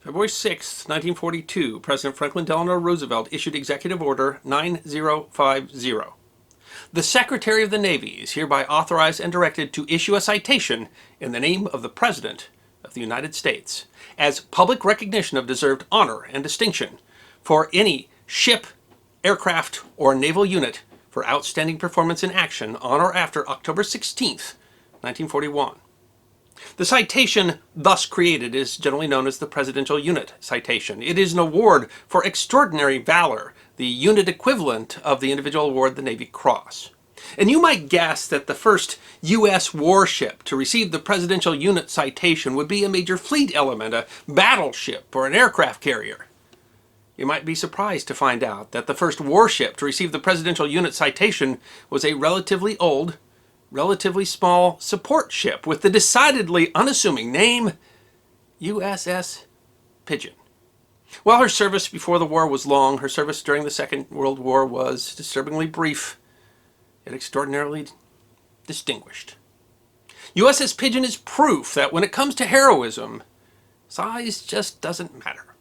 February 6, 1942, President Franklin Delano Roosevelt issued Executive Order 9050. The Secretary of the Navy is hereby authorized and directed to issue a citation in the name of the President of the United States as public recognition of deserved honor and distinction for any ship, aircraft, or naval unit for outstanding performance in action on or after October 16, 1941. The citation thus created is generally known as the Presidential Unit Citation. It is an award for extraordinary valor, the unit equivalent of the individual award, the Navy Cross. And you might guess that the first U.S. warship to receive the Presidential Unit Citation would be a major fleet element, a battleship or an aircraft carrier. You might be surprised to find out that the first warship to receive the Presidential Unit Citation was a relatively old, relatively small support ship with the decidedly unassuming name USS Pigeon. While her service before the war was long, her service during the Second World War was disturbingly brief, yet extraordinarily distinguished. USS Pigeon is proof that when it comes to heroism, size just doesn't matter.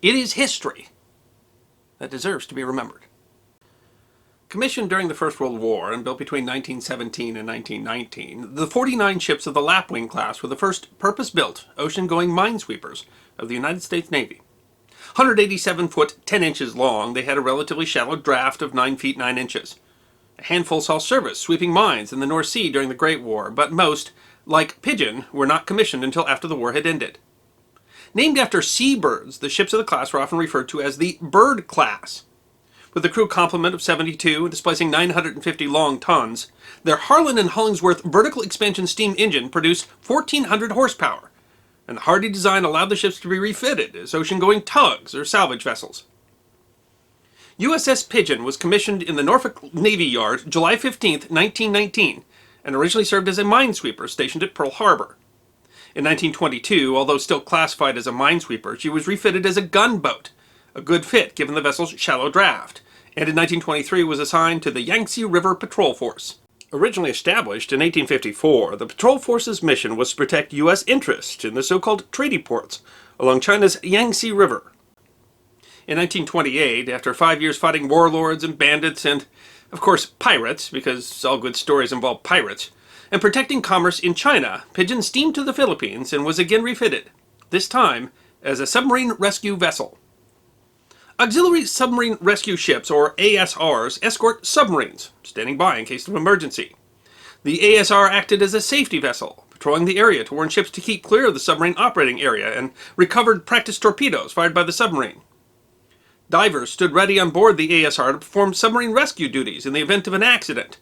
It is history that deserves to be remembered. Commissioned during the First World War and built between 1917 and 1919, the 49 ships of the Lapwing class were the first purpose-built, ocean-going minesweepers of the United States Navy. 187 foot 10 inches long, they had a relatively shallow draft of 9 feet 9 inches. A handful saw service sweeping mines in the North Sea during the Great War, but most, like Pigeon, were not commissioned until after the war had ended. Named after seabirds, the ships of the class were often referred to as the Bird class. With a crew complement of 72, displacing 950 long tons, their Harlan and Hollingsworth vertical expansion steam engine produced 1,400 horsepower, and the hardy design allowed the ships to be refitted as ocean-going tugs or salvage vessels. USS Pigeon was commissioned in the Norfolk Navy Yard July 15, 1919, and originally served as a minesweeper stationed at Pearl Harbor. In 1922, although still classified as a minesweeper, she was refitted as a gunboat, a good fit given the vessel's shallow draft, and in 1923 was assigned to the Yangtze River Patrol Force. Originally established in 1854, the Patrol Force's mission was to protect U.S. interests in the so-called treaty ports along China's Yangtze River. In 1928, after 5 years fighting warlords and bandits and, of course, pirates, because all good stories involve pirates, and protecting commerce in China, Pigeon steamed to the Philippines and was again refitted, this time as a submarine rescue vessel. Auxiliary Submarine Rescue Ships, or ASRs, escort submarines, standing by in case of emergency. The ASR acted as a safety vessel, patrolling the area to warn ships to keep clear of the submarine operating area, and recovered practice torpedoes fired by the submarine. Divers stood ready on board the ASR to perform submarine rescue duties in the event of an accident.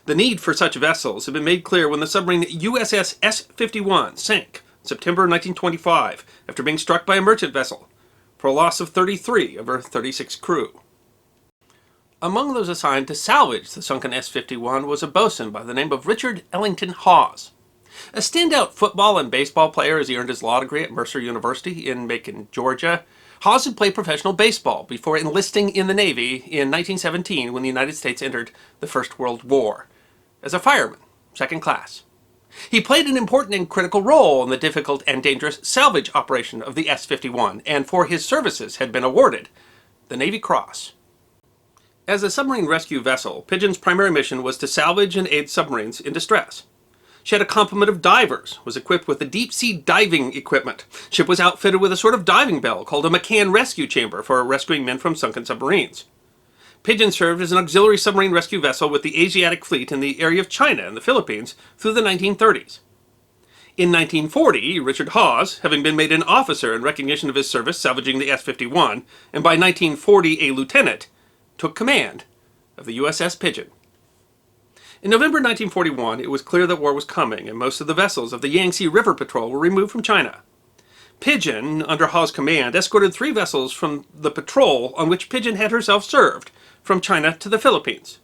The need for such vessels had been made clear when the submarine USS S-51 sank in September 1925 after being struck by a merchant vessel, for a loss of 33 of her 36 crew. Among those assigned to salvage the sunken S-51 was a boatswain by the name of Richard Ellington Hawes. A standout football and baseball player as he earned his law degree at Mercer University in Macon, Georgia, Hawes had played professional baseball before enlisting in the Navy in 1917 when the United States entered the First World War, as a fireman, second class. He played an important and critical role in the difficult and dangerous salvage operation of the S-51, and for his services had been awarded the Navy Cross. As a submarine rescue vessel, Pigeon's primary mission was to salvage and aid submarines in distress. She had a complement of divers, was equipped with the deep-sea diving equipment. Ship was outfitted with a sort of diving bell called a McCann rescue chamber for rescuing men from sunken submarines. Pigeon served as an auxiliary submarine rescue vessel with the Asiatic Fleet in the area of China and the Philippines through the 1930s. In 1940, Richard Hawes, having been made an officer in recognition of his service salvaging the S-51, and by 1940 a lieutenant, took command of the USS Pigeon. In November 1941, it was clear that war was coming, and most of the vessels of the Yangtze River Patrol were removed from China. Pigeon, under Hawes' command, escorted 3 vessels from the patrol on which Pigeon had herself served, from China to the Philippines.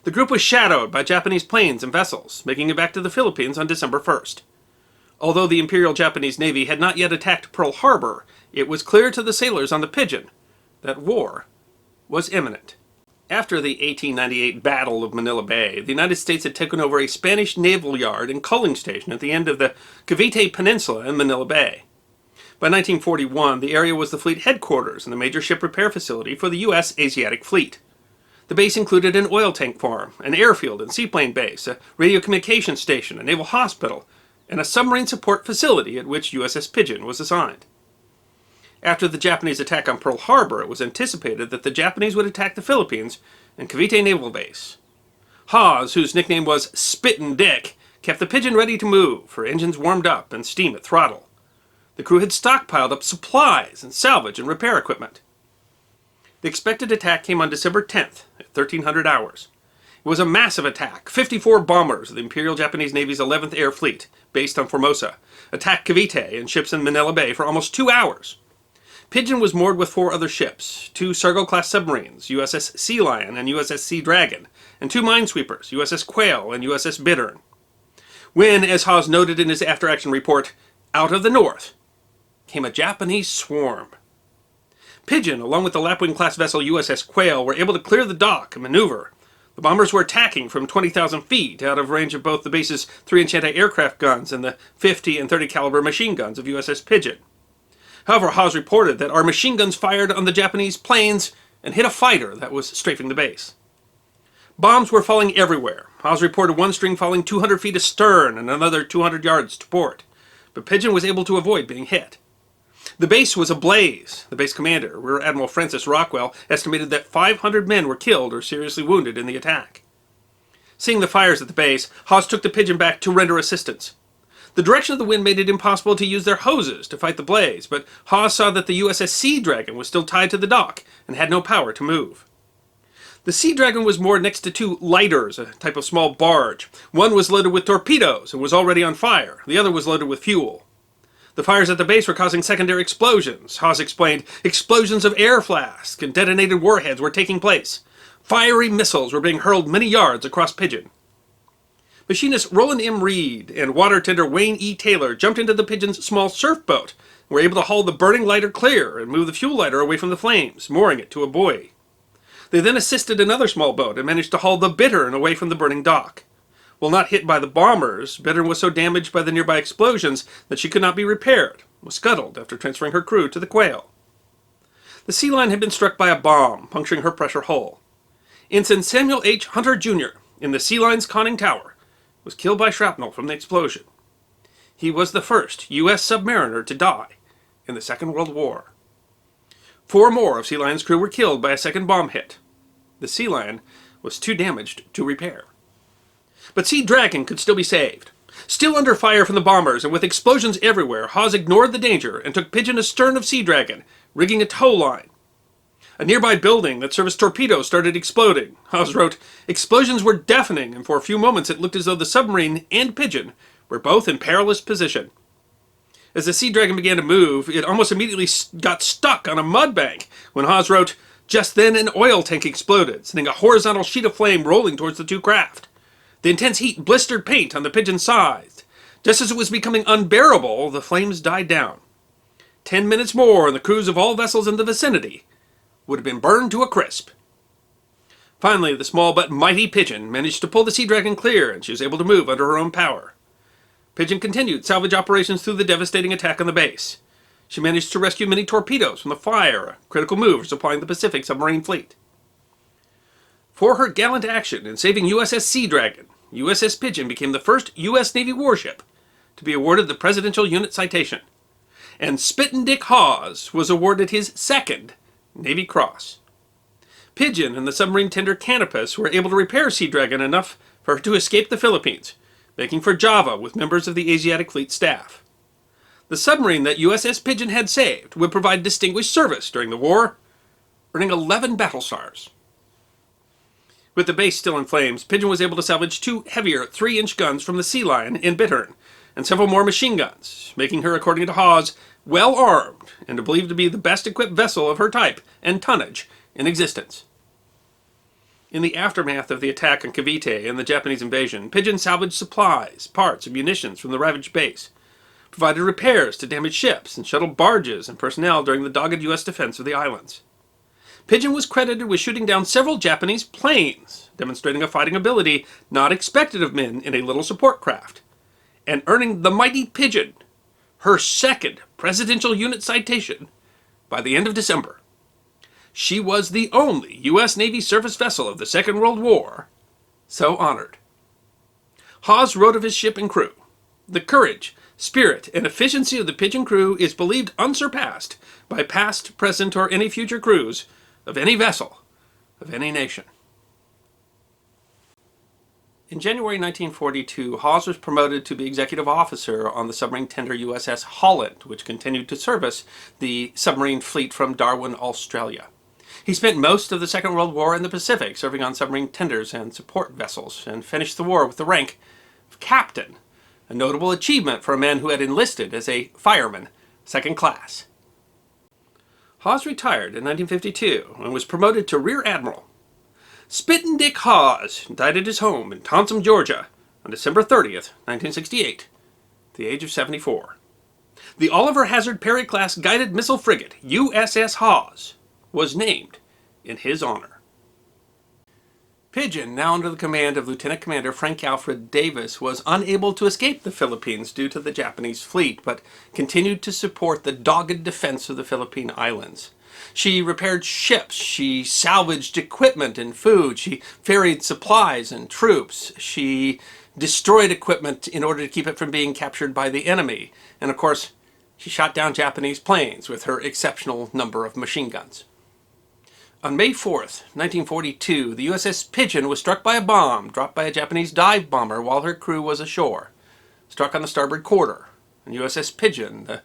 The group was shadowed by Japanese planes and vessels, making it back to the Philippines on December 1st. Although the Imperial Japanese Navy had not yet attacked Pearl Harbor, it was clear to the sailors on the Pigeon that war was imminent. After the 1898 Battle of Manila Bay, the United States had taken over a Spanish naval yard and coaling station at the end of the Cavite Peninsula in Manila Bay. By 1941, the area was the fleet headquarters and the major ship repair facility for the U.S. Asiatic Fleet. The base included an oil tank farm, an airfield and seaplane base, a radio communications station, a naval hospital, and a submarine support facility at which USS Pigeon was assigned. After the Japanese attack on Pearl Harbor, it was anticipated that the Japanese would attack the Philippines and Cavite Naval Base. Hawes, whose nickname was Spittin' Dick, kept the Pigeon ready to move, her engines warmed up and steam at throttle. The crew had stockpiled up supplies and salvage and repair equipment. The expected attack came on December 10th at 1300 hours. It was a massive attack. 54 bombers of the Imperial Japanese Navy's 11th Air Fleet, based on Formosa, attacked Cavite and ships in Manila Bay for almost 2 hours. Pigeon was moored with 4 other ships, 2 Sargo-class submarines, USS Sea Lion and USS Sea Dragon, and 2 minesweepers, USS Quail and USS Bittern. When, as Hawes noted in his after-action report, out of the north came a Japanese swarm. Pigeon, along with the Lapwing-class vessel USS Quail, were able to clear the dock and maneuver. The bombers were attacking from 20,000 feet, out of range of both the base's 3-inch anti-aircraft guns and the 50 and 30 caliber machine guns of USS Pigeon. However, Hawes reported that our machine guns fired on the Japanese planes and hit a fighter that was strafing the base. Bombs were falling everywhere. Hawes reported one string falling 200 feet astern and another 200 yards to port, but Pigeon was able to avoid being hit. The base was ablaze. The base commander, Rear Admiral Francis Rockwell, estimated that 500 men were killed or seriously wounded in the attack. Seeing the fires at the base, Hawes took the Pigeon back to render assistance. The direction of the wind made it impossible to use their hoses to fight the blaze, but Hawes saw that the USS Sea Dragon was still tied to the dock and had no power to move. The Sea Dragon was moored next to 2 lighters, a type of small barge. One was loaded with torpedoes and was already on fire. The other was loaded with fuel. The fires at the base were causing secondary explosions. Hawes explained explosions of air flasks and detonated warheads were taking place. Fiery missiles were being hurled many yards across Pigeon. Machinist Roland M. Reed and water tender Wayne E. Taylor jumped into the Pigeon's small surf boat and were able to haul the burning lighter clear and move the fuel lighter away from the flames, mooring it to a buoy. They then assisted another small boat and managed to haul the Bittern away from the burning dock. While not hit by the bombers, Bittern was so damaged by the nearby explosions that she could not be repaired, was scuttled after transferring her crew to the Quail. The Sea Lion had been struck by a bomb, puncturing her pressure hull. Ensign Samuel H. Hunter, Jr., in the Sea Lion's conning tower, was killed by shrapnel from the explosion. He was the first U.S. submariner to die in the Second World War. 4 more of Sea Lion's crew were killed by a second bomb hit. The Sea Lion was too damaged to repair. But Sea Dragon could still be saved. Still under fire from the bombers and with explosions everywhere, Hawes ignored the danger and took Pigeon astern of Sea Dragon, rigging a tow line. A nearby building that serviced torpedoes started exploding. Hawes wrote, "Explosions were deafening, and for a few moments it looked as though the submarine and Pigeon were both in perilous position." As the Sea Dragon began to move, it almost immediately got stuck on a mud bank when Hawes wrote, "Just then an oil tank exploded, sending a horizontal sheet of flame rolling towards the 2 craft. The intense heat blistered paint on the Pigeon's sides. Just as it was becoming unbearable, the flames died down. 10 minutes more and the crews of all vessels in the vicinity would have been burned to a crisp." Finally, the small but mighty Pigeon managed to pull the Sea Dragon clear, and she was able to move under her own power. Pigeon continued salvage operations through the devastating attack on the base. She managed to rescue many torpedoes from the fire, a critical move for supplying the Pacific submarine fleet. For her gallant action in saving USS Sea Dragon, USS Pigeon became the first U.S. Navy warship to be awarded the Presidential Unit Citation, and Spittin' Dick Hawes was awarded his 2nd Navy Cross. Pigeon and the submarine tender Canopus were able to repair Sea Dragon enough for her to escape the Philippines, making for Java with members of the Asiatic Fleet staff. The submarine that USS Pigeon had saved would provide distinguished service during the war, earning 11 battle stars. With the base still in flames, Pigeon was able to salvage 2 heavier 3-inch guns from the Sea Lion in Bittern, and several more machine guns, making her, according to Hawes, well armed and believed to be the best equipped vessel of her type and tonnage in existence. In the aftermath of the attack on Cavite and the Japanese invasion, Pigeon salvaged supplies, parts, and munitions from the ravaged base, provided repairs to damaged ships, and shuttled barges and personnel during the dogged U.S. defense of the islands. Pigeon was credited with shooting down several Japanese planes, demonstrating a fighting ability not expected of men in a little support craft, and earning the mighty Pigeon her second Presidential Unit Citation by the end of December. She was the only U.S. Navy surface vessel of the Second World War so honored. Hawes wrote of his ship and crew. The courage, spirit, and efficiency of the Pigeon crew is believed unsurpassed by past, present, or any future crews of any vessel of any nation. In January 1942, Hawes was promoted to be executive officer on the submarine tender USS Holland, which continued to service the submarine fleet from Darwin, Australia. He spent most of the Second World War in the Pacific, serving on submarine tenders and support vessels, and finished the war with the rank of captain, a notable achievement for a man who had enlisted as a fireman, second class. Hawes retired in 1952 and was promoted to Rear Admiral. Spittin' Dick Hawes died at his home in Tonsom, Georgia, on December 30th, 1968, at the age of 74. The Oliver Hazard Perry-class guided missile frigate, USS Hawes, was named in his honor. Pigeon, now under the command of Lieutenant Commander Frank Alfred Davis, was unable to escape the Philippines due to the Japanese fleet, but continued to support the dogged defense of the Philippine Islands. She repaired ships, she salvaged equipment and food, she ferried supplies and troops, she destroyed equipment in order to keep it from being captured by the enemy, and of course, she shot down Japanese planes with her exceptional number of machine guns. On May 4th, 1942, the USS Pigeon was struck by a bomb dropped by a Japanese dive bomber while her crew was ashore. Struck on the starboard quarter, and USS Pigeon, the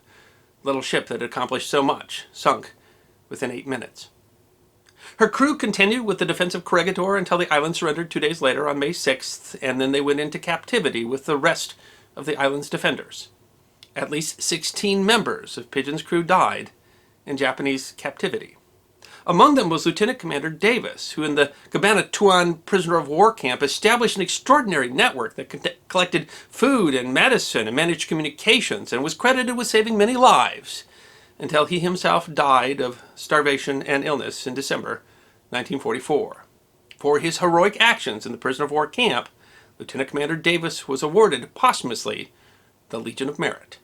little ship that had accomplished so much, sunk within 8 minutes. Her crew continued with the defense of Corregidor until the island surrendered 2 days later on May 6th, and then they went into captivity with the rest of the island's defenders. At least 16 members of Pigeon's crew died in Japanese captivity. Among them was Lieutenant Commander Davis, who in the Cabanatuan prisoner of war camp established an extraordinary network that collected food and medicine and managed communications and was credited with saving many lives, until he himself died of starvation and illness in December 1944. For his heroic actions in the prisoner of war camp, Lieutenant Commander Davis was awarded posthumously the Legion of Merit.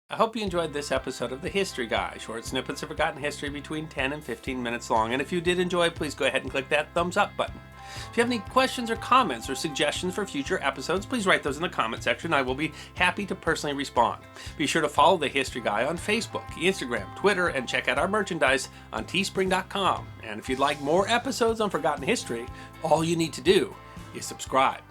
I hope you enjoyed this episode of The History Guy, short snippets of forgotten history between 10 and 15 minutes long. And if you did enjoy, please go ahead and click that thumbs up button. If you have any questions or comments or suggestions for future episodes, please write those in the comment section. I will be happy to personally respond. Be sure to follow The History Guy on Facebook, Instagram, Twitter, and check out our merchandise on teespring.com. And if you'd like more episodes on forgotten history, all you need to do is subscribe.